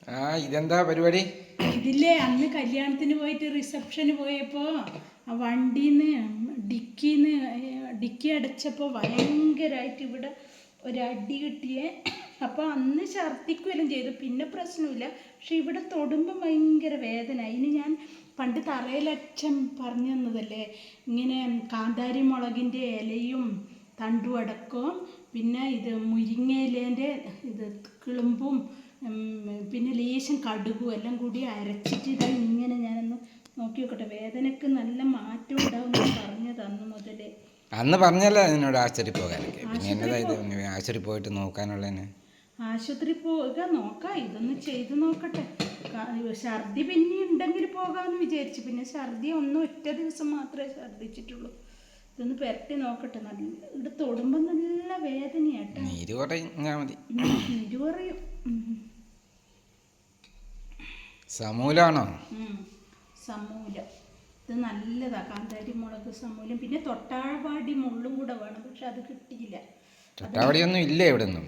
ആ ഇതെന്താ പരിപാടി? ഇതില്ലേ അന്ന് കല്യാണത്തിന് പോയിട്ട് റിസപ്ഷന് പോയപ്പോൾ ആ വണ്ടിന്ന് ഡിക്കി അടച്ചപ്പോൾ ഭയങ്കരമായിട്ട് ഇവിടെ ഒരടി കിട്ടിയേ. അപ്പോൾ അന്ന് ഛർദ്ദിക്കുകയെല്ലാം ചെയ്തു, പിന്നെ പ്രശ്നമില്ല. പക്ഷെ ഇവിടെ തൊടുമ്പോൾ ഭയങ്കര വേദന. അതിന് ഞാൻ പണ്ട് തറയിലച്ഛൻ പറഞ്ഞു തന്നതല്ലേ, ഇങ്ങനെ കാന്താരി മുളകിൻ്റെ ഇലയും തണ്ടും അടക്കവും പിന്നെ ഇത് മുരിങ്ങയിലേൻ്റെ ഇത് കിളുമ്പും പിന്നെ ലേശം കടുകും എല്ലാം കൂടി അരച്ചിട്ട് ഇതാ ഇങ്ങനെ ഞാനൊന്ന് നോക്കി നോക്കട്ടെ, വേദനക്ക് നല്ല മാറ്റം ഉണ്ടാവും പറഞ്ഞു തന്നു മുതലേ. അന്ന് പറഞ്ഞല്ലേ എന്നോട് ആശുപത്രി പോകാനൊക്കെ, പിന്നെ എന്നതായത് ആശുപത്രി പോയിട്ട് നോക്കാനുള്ളതിന്. ആശുപത്രി പോവുക നോക്കാം, ഇതൊന്ന് ചെയ്ത് നോക്കട്ടെ. ഛർദി പിന്നെ ഉണ്ടെങ്കിൽ പോകാമെന്ന് വിചാരിച്ചു. പിന്നെ ഛർദി ഒറ്റ ദിവസം മാത്രമേ ഛർദിച്ചിട്ടുള്ളൂ. ഇതൊന്ന് പുരട്ടി നോക്കട്ടെ. നല്ല ഇവിടെ തൊടുമ്പോൾ നല്ല വേദനയാട്ടോ. നീര് കുറഞ്ഞാൽ മതി. നീര് കുറയും. സമൂലാണോ? സമൂലം ഇത് നല്ലതാ, കാന്താരി മുളക് സമൂലം. പിന്നെ തൊട്ടാവാടി മുള്ളും കൂടെ വേണം, പക്ഷെ അത് കിട്ടിയില്ല. തൊട്ടാവടിയൊന്നും ഇല്ല ഇവിടെ ഒന്നും.